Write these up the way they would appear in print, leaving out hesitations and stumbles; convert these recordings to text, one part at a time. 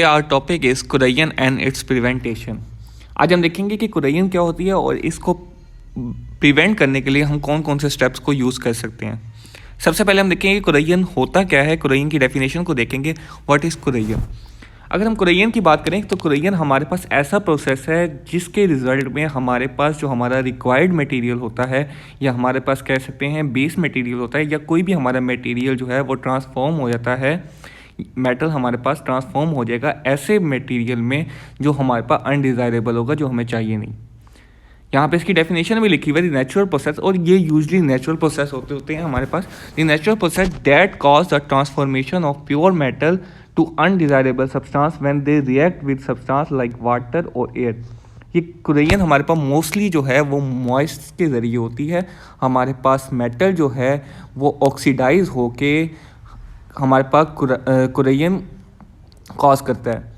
Our topic is corrosion and its prevention. आज हम देखेंगे कि कुरैयन क्या होती है और इसको प्रिवेंट करने के लिए हम कौन कौन से स्टेप्स को यूज़ कर सकते हैं। सबसे पहले हम देखेंगे कुरैयन होता क्या है, कुरैयन की डेफिनेशन को देखेंगे। What is corrosion. अगर हम कुरैयन की बात करें तो कुरैयन हमारे पास ऐसा प्रोसेस है जिसके रिजल्ट में हमारे पास जो हमारा रिक्वायर्ड मटेरियल होता है या हमारे पास कह सकते हैं बेस मटेरियल होता है या कोई भी हमारा मटेरियल जो है वो ट्रांसफॉर्म हो जाता है, मेटल हमारे पास ट्रांसफॉर्म हो जाएगा ऐसे मटेरियल में जो हमारे पास अनडिज़ायरेबल होगा, जो हमें चाहिए नहीं। यहाँ पे इसकी डेफिनेशन भी लिखी हुई है, नेचुरल प्रोसेस, और ये यूजली नेचुरल प्रोसेस होते हैं हमारे पास। The natural process that cause the transformation of pure metal to undesirable substance when they react with substance like water और एयर। ये कुरैयन हमारे पास मोस्टली जो है वो मॉइस्ट के ज़रिए होती है। हमारे पास मेटल जो है वो ऑक्सीडाइज होके हमारे पास कुरैयन कॉज करता है।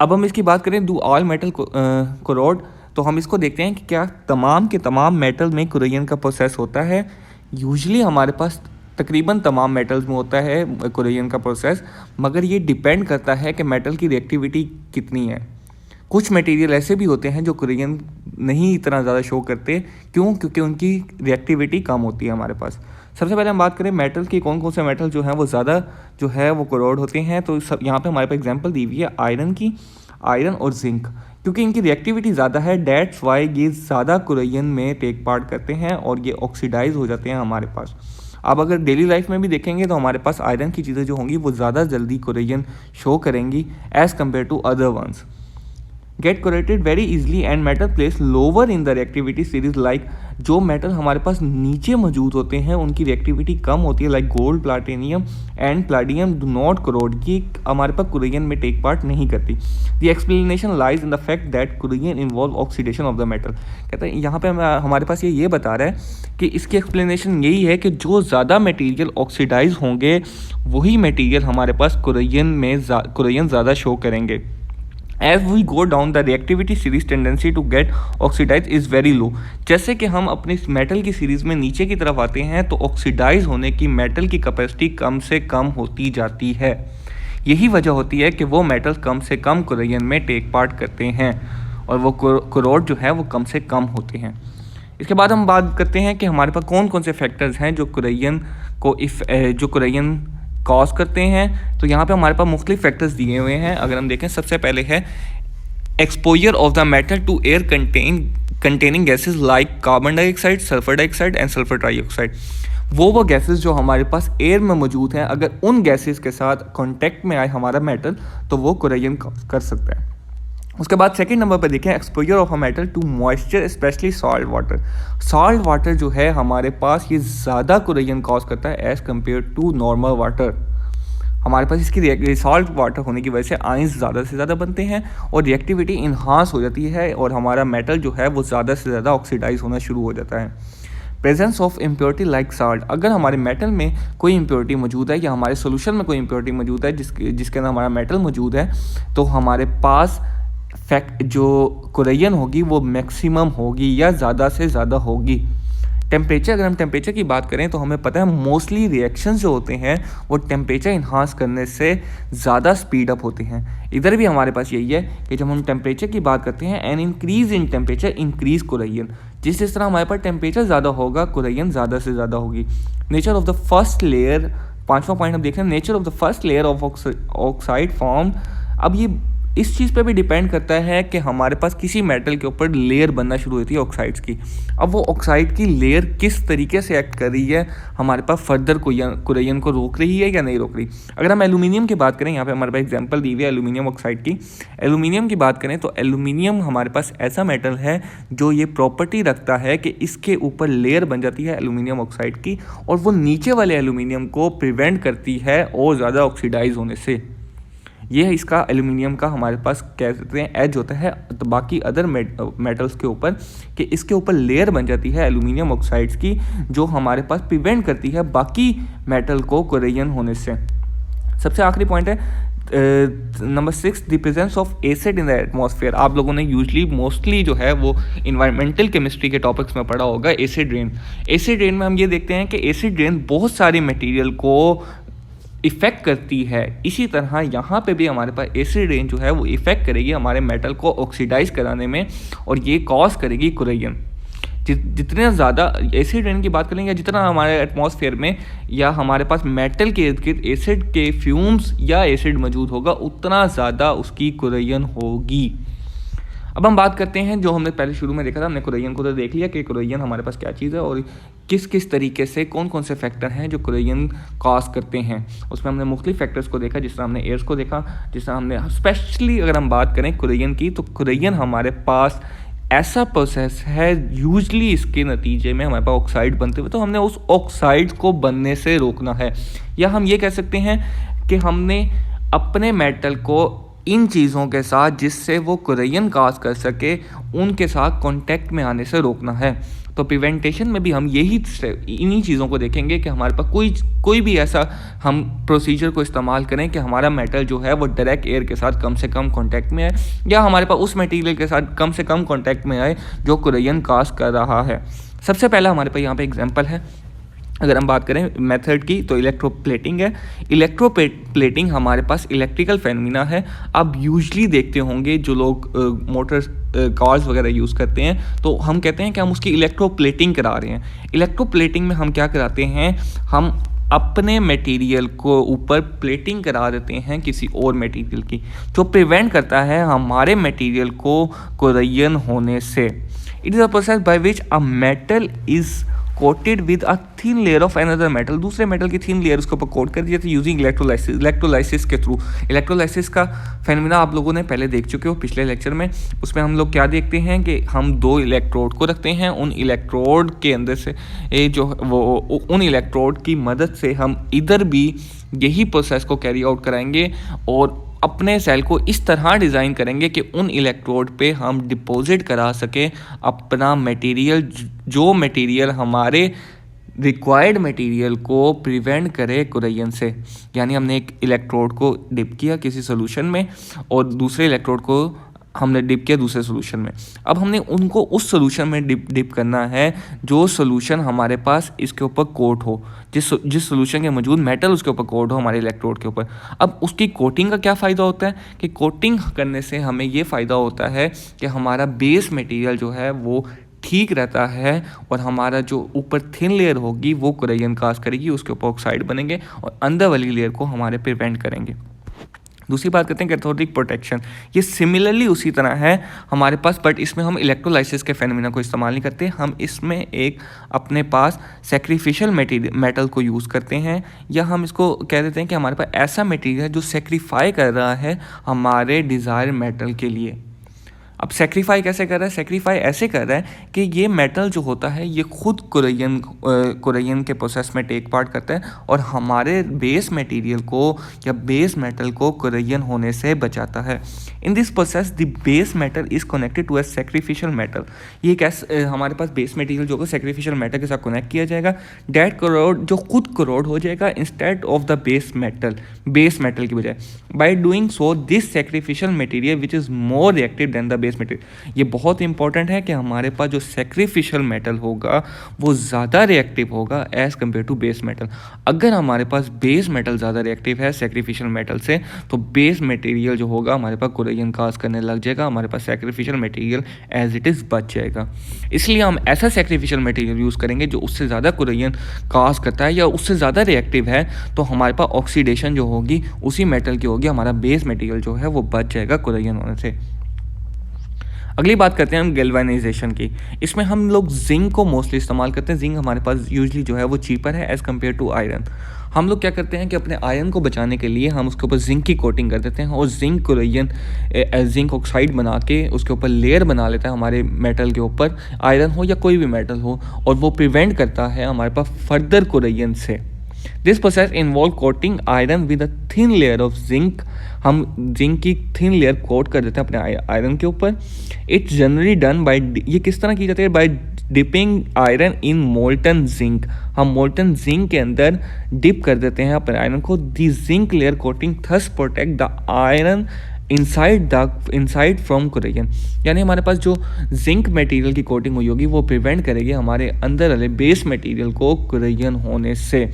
अब हम इसकी बात करें, डू ऑल मेटल कोरोड, तो हम इसको देखते हैं कि क्या तमाम के तमाम मेटल में कुरैयन का प्रोसेस होता है। यूजुअली हमारे पास तकरीबन तमाम मेटल्स में होता है कुरैयन का प्रोसेस, मगर ये डिपेंड करता है कि मेटल की रिएक्टिविटी कितनी है। कुछ मटेरियल ऐसे भी होते हैं जो कुरैयन नहीं इतना ज़्यादा शो करते, क्योंकि उनकी रिएक्टिविटी कम होती है हमारे पास। सबसे पहले हम बात करें मेटल की, कौन कौन से मेटल जो हैं वो ज़्यादा जो है वो कोरोड होते हैं। तो सब यहाँ पे हमारे पास एग्जांपल दी हुई है आयरन की, आयरन और जिंक, क्योंकि इनकी रिएक्टिविटी ज़्यादा है, डेट्स वाई ये ज़्यादा कुरैयन में टेक पार्ट करते हैं और ये ऑक्सीडाइज हो जाते हैं हमारे पास। अब अगर डेली लाइफ में भी देखेंगे तो हमारे पास आयरन की चीज़ें जो होंगी वो ज़्यादा जल्दी कुरैयन शो करेंगी as compare to other ones. Get corroded very easily and metal place lower in the reactivity series, like जो मेटल हमारे पास नीचे मौजूद होते हैं उनकी रिएक्टिविटी कम होती है, like gold, platinum and platinum do not corrode, ये हमारे पास कुरैयन में टेक पार्ट नहीं करती। The explanation lies in the fact that corrosion involve oxidation of the metal. कहते हैं यहाँ पे हमारे पास ये बता रहा है कि इसकी एक्सप्लेनेशन यही है कि जो ज़्यादा मटेरियल ऑक्सीडाइज होंगे वही मटेरियल हमारे पास कुरैयन ज़्यादा शो करेंगे। As we go down the reactivity series tendency to get oxidized is very low। जैसे कि हम अपने मेटल की सीरीज़ में नीचे की तरफ आते हैं तो ऑक्सीडाइज होने की मेटल की कैपेसिटी कम से कम होती जाती है। यही वजह होती है कि वो मेटल कम से कम कुरैयन में टेक पार्ट करते हैं और वो कोरोड जो है वो कम से कम होते हैं। इसके बाद हम बात करते हैं कि हमारे पास कौन कौन से फैक्टर्स हैं जो कुरैयन कॉज करते हैं। तो यहाँ पे हमारे पास मुख्तलिफ फैक्टर्स दिए हुए हैं। अगर हम देखें, सबसे पहले है exposure of the metal to air containing gases like carbon dioxide, sulphur dioxide and sulphur trioxide. वो गैसेस जो हमारे पास एयर में मौजूद हैं, अगर उन गैसेस के साथ कॉन्टेक्ट में आए हमारा मेटल तो वो कुरैयन कर सकता है। उसके बाद सेकंड नंबर पर देखें, exposure of a metal to moisture specially salt water. Salt water जो है हमारे पास ये ज़्यादा कुरैयन कॉज करता है as compare to normal water. हमारे पास इसकी सॉल्ट वाटर होने की वजह से आयंस ज़्यादा से ज़्यादा बनते हैं और रिएक्टिविटी इन्हांस हो जाती है और हमारा मेटल जो है वो ज़्यादा से ज़्यादा ऑक्सीडाइज होना शुरू हो जाता है। Presence of impurity like salt, अगर हमारे मेटल में कोई इम्प्योरिटी मौजूद है या हमारे सोल्यूशन में कोई इम्प्योरिटी मौजूद है जिसके अंदर हमारा मेटल मौजूद है, तो हमारे पास जो कुरैयन होगी वो मैक्सिमम होगी या ज़्यादा से ज़्यादा होगी। टेम्परेचर, अगर हम टेम्परेचर की बात करें तो हमें पता है मोस्टली रिएक्शंस जो होते हैं वो टेम्परेचर इन्हांस करने से ज़्यादा स्पीड अप होते हैं। इधर भी हमारे पास यही है कि जब हम टेम्परेचर की बात करते हैं, an increase in temperature increase corrosion. जिस तरह हमारे पास टेम्परेचर ज़्यादा होगा कुरैयन ज़्यादा से ज़्यादा होगी। Nature of the first layer, पाँचवा पॉइंट हम देख रहे हैं, nature of the first layer of oxide form. अब ये इस चीज़ पे भी डिपेंड करता है कि हमारे पास किसी मेटल के ऊपर लेयर बनना शुरू होती है ऑक्साइड्स की। अब वो ऑक्साइड की लेयर किस तरीके से एक्ट कर रही है, हमारे पास फर्दर कुरैयन को रोक रही है या नहीं रोक रही। अगर हम एल्यूमिनियम की बात करें, यहाँ पे हमारे पास एग्जांपल दी हुई है एल्यूमिनियम ऑक्साइड की। एल्यूमिनियम की बात करें तो एल्यूमिनियम हमारे पास ऐसा मेटल है जो ये प्रॉपर्टी रखता है कि इसके ऊपर लेयर बन जाती है एल्यूमिनियम ऑक्साइड की और वो नीचे वाले एल्यूमिनियम को प्रिवेंट करती है और ज़्यादा ऑक्सीडाइज होने से। ये है इसका एल्यूमिनियम का हमारे पास कह सकते हैं एज होता है तो बाकी अदर मेटल्स के ऊपर, कि इसके ऊपर लेयर बन जाती है एल्यूमिनियम ऑक्साइड्स की जो हमारे पास प्रिवेंट करती है बाकी मेटल को कुरैयन होने से। सबसे आखिरी पॉइंट है number 6, the presence of acid in the atmosphere. आप लोगों ने मोस्टली जो है वो इन्वायरमेंटल केमिस्ट्री के टॉपिक्स में पढ़ा होगा एसिड रेन। एसिड रेन में हम ये देखते हैं कि एसिड रेन बहुत सारे मटेरियल को इफ़ेक्ट करती है, इसी तरह यहाँ पे भी हमारे पास एसिड रेन जो है वो इफ़ेक्ट करेगी हमारे मेटल को ऑक्सीडाइज कराने में, और ये कॉज करेगी कुरैयन। जितने ज़्यादा एसिड रेन की बात करेंगे, जितना हमारे एटमॉस्फेयर में या हमारे पास मेटल के इर्द गिर्द एसिड के फ्यूम्स या एसिड मौजूद होगा, उतना ज़्यादा उसकी कुरैयन होगी। अब हम बात करते हैं, जो हमने पहले शुरू में देखा था, हमने कुरैयन को तो देख लिया कि कुरैयन हमारे पास क्या चीज़ है और किस किस तरीके से कौन कौन से फैक्टर हैं जो कुरैयन कॉज करते हैं। उसमें हमने मुख्तलिफ फैक्टर्स को देखा, जिस तरह हमने एयर्स को देखा, जिस तरह हमने स्पेशली अगर हम बात करें कुरैयन की, तो कुरैयन हमारे पास ऐसा प्रोसेस है, यूजली इसके नतीजे में हमारे पास ऑक्साइड बनते हुए, तो हमने उस ऑक्साइड को बनने से रोकना है। या हम ये कह सकते हैं कि हमने अपने मेटल को इन चीज़ों के साथ जिससे वो कुरैयन काज कर सके, उनके साथ कांटेक्ट में आने से रोकना है। तो प्रिवेंटेशन में भी हम इन्हीं चीज़ों को देखेंगे कि हमारे पास कोई भी ऐसा हम प्रोसीजर को इस्तेमाल करें कि हमारा मेटल जो है वो डायरेक्ट एयर के साथ कम से कम कांटेक्ट में आए, या हमारे पास उस मटेरियल के साथ कम से कम कांटेक्ट में आए जो कुरैयन काज कर रहा है। सबसे पहला हमारे पास यहाँ पे एग्जांपल है, अगर हम बात करें मेथड की, तो इलेक्ट्रोप्लेटिंग है। इलेक्ट्रोप्लेटिंग हमारे पास इलेक्ट्रिकल फेनोमेना है। आप यूजली देखते होंगे जो लोग मोटर कार्स वगैरह यूज़ करते हैं, तो हम कहते हैं कि हम उसकी इलेक्ट्रोप्लेटिंग करा रहे हैं। इलेक्ट्रोप्लेटिंग में हम क्या कराते हैं, हम अपने मटेरियल को ऊपर प्लेटिंग करा देते हैं किसी और मटेरियल की, जो प्रिवेंट करता है हमारे मटेरियल को कुरैयन होने से। It is a process by which a metal is coated with a thin layer of another metal. दूसरे मेटल की थिन लेयर उसके ऊपर कोट कर दिया था यूजिंग इलेक्ट्रोलाइसिस के थ्रू। इलेक्ट्रोलाइसिस का फेनोमेना आप लोगों ने पहले देख चुके हो पिछले लेक्चर में। उसमें हम लोग क्या देखते हैं कि हम दो इलेक्ट्रोड को रखते हैं, उन इलेक्ट्रोड के अंदर से उन इलेक्ट्रोड की मदद से हम इधर भी यही प्रोसेस को कैरी आउट कराएंगे और अपने सेल को इस तरह डिज़ाइन करेंगे कि उन इलेक्ट्रोड पे हम डिपॉजिट करा सकें अपना मटेरियल, जो मटेरियल हमारे रिक्वायर्ड मटेरियल को प्रिवेंट करे कुरैयन से। यानी हमने एक इलेक्ट्रोड को डिप किया किसी सोल्यूशन में और दूसरे इलेक्ट्रोड को हमने डिप किया दूसरे सोल्यूशन में। अब हमने उनको उस सोल्यूशन में डिप करना है जो सोल्यूशन हमारे पास इसके ऊपर कोट हो, जिस सोल्यूशन के मौजूद मेटल उसके ऊपर कोट हो हमारे इलेक्ट्रोड के ऊपर। अब उसकी कोटिंग का क्या फ़ायदा होता है कि कोटिंग करने से हमें ये फ़ायदा होता है कि हमारा बेस मटेरियल जो है वो ठीक रहता है और हमारा जो ऊपर थिन लेयर होगी वो कुरैयन काज करेगी, उसके ऊपर ऑक्साइड बनेंगे और अंदर वाली लेयर को हमारे प्रिवेंट करेंगे। दूसरी बात करते हैं कैथोडिक प्रोटेक्शन। ये सिमिलरली उसी तरह है हमारे पास, बट इसमें हम इलेक्ट्रोलाइसिस के फेनोमेना को इस्तेमाल नहीं करते। हम इसमें एक अपने पास सेक्रीफिशियल मेटल को यूज़ करते हैं, या हम इसको कह देते हैं कि हमारे पास ऐसा मटेरियल है जो सेक्रीफाई कर रहा है हमारे डिज़ायर मेटल के लिए। अब सेक्रीफाई कैसे कर रहा है? सेक्रीफाई ऐसे कर रहा है कि ये मेटल जो होता है ये खुद कुरैयन के प्रोसेस में टेक पार्ट करता है और हमारे बेस मटेरियल को या बेस मेटल को कुरैयन होने से बचाता है। In this process the base metal is connected to a sacrificial metal. ये कैसे हमारे पास बेस मटेरियल जो होगा सेक्रीफिशियल मेटल के साथ कनेक्ट किया जाएगा, डेट करोड जो खुद करोड हो जाएगा instead of the base metal की बजाय। By doing so this sacrificial material which is more reactive than the base material. ये बहुत इंपॉर्टेंट है कि हमारे पास जो सेक्रीफिशियल मेटल होगा वो ज़्यादा रिएक्टिव होगा as compare to base metal. अगर हमारे पास बेस मेटल ज़्यादा रिएक्टिव है सेक्रीफिशियल मेटल से, तो बेस मटेरियल जो होगा हमारे पास कुरैयन काज करने लग जाएगा, हमारे पास sacrificial material as it is बच जाएगा। इसलिए हम ऐसा सेक्रीफिशियल मटेरियल यूज़ करेंगे जो उससे ज़्यादा कुरैयन काज करता है या उससे ज़्यादा रिएक्टिव है, तो हमारे पास ऑक्सीडेशन जो होगी उसी मेटल की होगी, हमारा बेस मटेरियल जो है वो बच जाएगा कुरैयन होने से। अगली बात करते हैं हम गैल्वेनाइजेशन की। इसमें हम लोग जिंक को मोस्टली इस्तेमाल करते हैं। जिंक हमारे पास यूजली जो है वो चीपर है एज़ कम्पेयर टू आयरन। हम लोग क्या करते हैं कि अपने आयरन को बचाने के लिए हम उसके ऊपर जिंक की कोटिंग कर देते हैं और जिंक कुरैयन जिंक ऑक्साइड बना के उसके ऊपर लेयर बना लेता है हमारे मेटल के ऊपर, आयरन हो या कोई भी मेटल हो, और वो प्रिवेंट करता है हमारे पास फर्दर कुरैयन से। This process involve coating iron with a thin layer of zinc. हम जिंक की थिन लेयर कोट कर देते हैं अपने आयरन के ऊपर। इट्स जनरली डन बाय, ये किस तरह की जाती है? By dipping iron in molten zinc. हम मोल्टन जिंक के अंदर डिप कर देते हैं अपने आयरन को। The zinc layer coating thus protect the iron inside from corrosion, यानी हमारे पास जो जिंक मटेरियल की कोटिंग हुई होगी वो प्रिवेंट करेगी हमारे अंदर वाले बेस मटेरियल को कुरैयन होने से।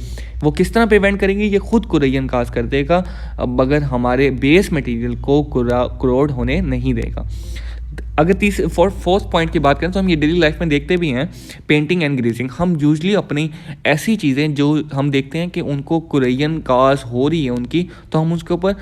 वो किस तरह प्रिवेंट करेगी, ये खुद कुरैयन काज कर देगा अब अगर हमारे बेस मटेरियल को क्रोड होने नहीं देगा। अगर फोर्थ पॉइंट की बात करें तो हम ये डेली लाइफ में देखते भी हैं, पेंटिंग एंड ग्रीसिंग। हम यूजली अपनी ऐसी चीज़ें जो हम देखते हैं कि उनको कुरैयन काज हो रही है उनकी, तो हम उसके ऊपर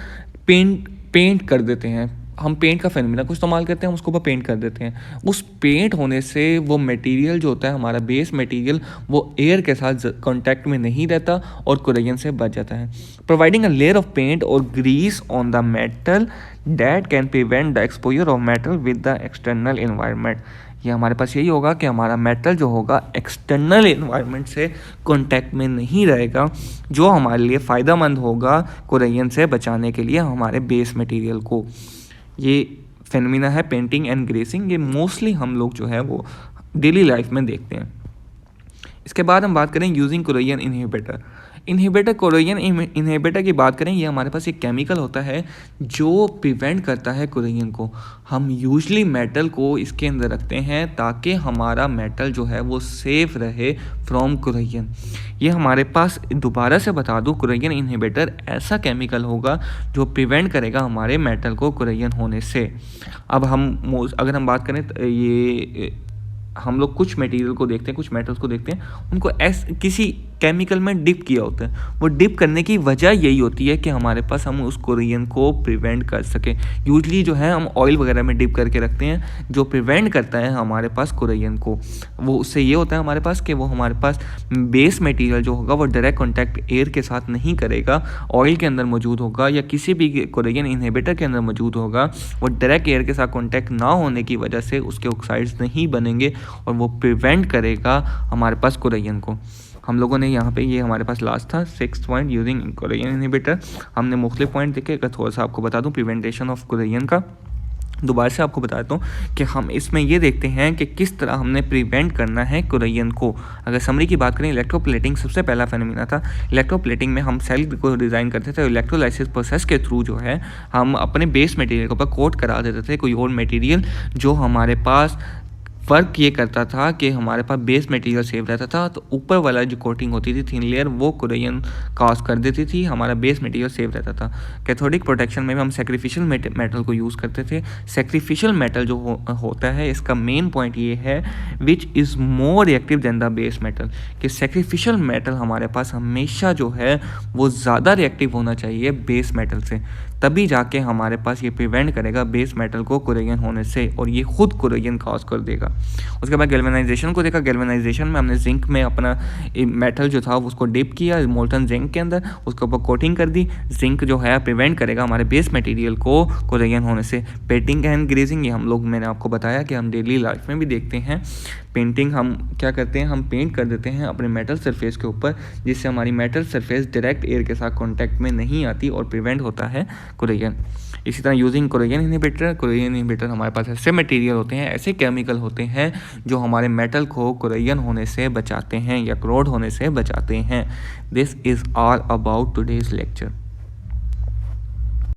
पेंट कर देते हैं। हम पेंट का फेनोमेना को इस्तेमाल करते हैं, हम उसके ऊपर पेंट कर देते हैं। उस पेंट होने से वो मटेरियल जो होता है हमारा बेस मटेरियल वो एयर के साथ कांटेक्ट में नहीं रहता और कुरैयन से बच जाता है। Providing a layer of paint और grease on the metal that can prevent the exposure of metal with the external environment. ये हमारे पास यही होगा कि हमारा मेटल जो होगा एक्सटर्नल एनवायरनमेंट से कांटेक्ट में नहीं रहेगा, जो हमारे लिए फ़ायदेमंद होगा कुरैयन से बचाने के लिए हमारे बेस मटेरियल को। ये फेनोमेना है पेंटिंग एंड ग्रेसिंग, ये मोस्टली हम लोग जो है वो डेली लाइफ में देखते हैं। इसके बाद हम बात करें यूजिंग कुरैयन इनहिबिटर कुरैयन इनहिबिटर की बात करें, ये हमारे पास एक केमिकल होता है जो प्रिवेंट करता है कुरैयन को। हम यूजली मेटल को इसके अंदर रखते हैं ताकि हमारा मेटल जो है वो सेफ रहे फ्रॉम कुरैयन। ये हमारे पास दोबारा से बता दूं, कुरैयन इनहिबिटर ऐसा केमिकल होगा जो प्रिवेंट करेगा हमारे मेटल को कुरैयन होने से। अब अगर हम बात करें तो ये हम लोग कुछ मटेरियल को देखते हैं, कुछ मेटल्स को देखते हैं, उनको किसी केमिकल में डिप किया होता है। वो डिप करने की वजह यही होती है कि हमारे पास हम उस कुरैयन को प्रिवेंट कर सकें। यूजली जो है हम ऑयल वगैरह में डिप करके रखते हैं, जो प्रिवेंट करता है हमारे पास कुरैयन को। वो उससे ये होता है हमारे पास कि वो हमारे पास बेस मटेरियल जो होगा वो डायरेक्ट कॉन्टैक्ट एयर के साथ नहीं करेगा, ऑयल के अंदर मौजूद होगा या किसी भी कुरैयन इनहिबिटर के अंदर मौजूद होगा। वो डायरेक्ट एयर के साथ कॉन्टैक्ट ना होने की वजह से उसके ऑक्साइड्स नहीं बनेंगे और वो प्रिवेंट करेगा हमारे पास कुरैयन को। हम लोगों ने यहाँ पे ये हमारे पास लास्ट था 6th पॉइंट यूजिंग कुरैयन इनहिबिटर। हमने मुख्तलिफ पॉइंट देखे, अगर थोड़ा सा आपको बता दूँ प्रिवेंटेशन ऑफ कुरैयन का दोबारा से आपको बताता हूँ कि हम इसमें ये देखते हैं कि किस तरह हमने प्रिवेंट करना है कुरैयन को। अगर समरी की बात करें, इलेक्ट्रोप्लेटिंग सबसे पहला फेनोमेना था। इलेक्ट्रोप्लेटिंग में हम सेल को डिज़ाइन करते थे, इलेक्ट्रोलाइसिस प्रोसेस के थ्रू जो है हम अपने बेस मटेरियल के ऊपर कोट करा देते थे कोई और मटेरियल जो हमारे पास फ़र्क ये करता था कि हमारे पास बेस मटेरियल सेव रहता था, तो ऊपर वाला जो कोटिंग होती थी थिन लेयर वो कुरैयन काज कर देती थी, हमारा बेस मटेरियल सेव रहता था। कैथोडिक प्रोटेक्शन में भी हम सेक्रीफिशियल मेटल को यूज़ करते थे। सेक्रीफिशियल मेटल जो होता है इसका मेन पॉइंट ये है which is more reactive than the base metal, कि सेक्रीफिशियल मेटल हमारे पास हमेशा जो है वो ज़्यादा रिएक्टिव होना चाहिए बेस मेटल से, तभी जाके हमारे पास ये प्रिवेंट करेगा बेस मेटल को कुरैयन होने से और ये खुद कुरैयन काज कर देगा। उसके बाद गैल्वेनाइजेशन को देखा। गैल्वेनाइजेशन में हमने जिंक में अपना मेटल जो था उसको डिप किया मोल्टन जिंक के अंदर, उसके ऊपर कोटिंग कर दी। जिंक जो है प्रिवेंट करेगा हमारे बेस मटेरियल को कुरैयन होने से। पेंटिंग एंड ग्रेजिंग, ये हम लोग मैंने आपको बताया कि हम डेली लाइफ में भी देखते हैं। पेंटिंग हम क्या करते हैं, हम पेंट कर देते हैं अपने मेटल सरफेस के ऊपर, जिससे हमारी मेटल सरफेस डायरेक्ट एयर के साथ कॉन्टैक्ट में नहीं आती और प्रिवेंट होता है कुरैयन। इसी तरह यूजिंग कुरैयन इनहिबिटर हमारे पास ऐसे मटेरियल होते हैं, ऐसे केमिकल होते हैं जो हमारे मेटल को कुरैयन होने से बचाते हैं या क्रोड होने से बचाते हैं। This is all about today's lecture.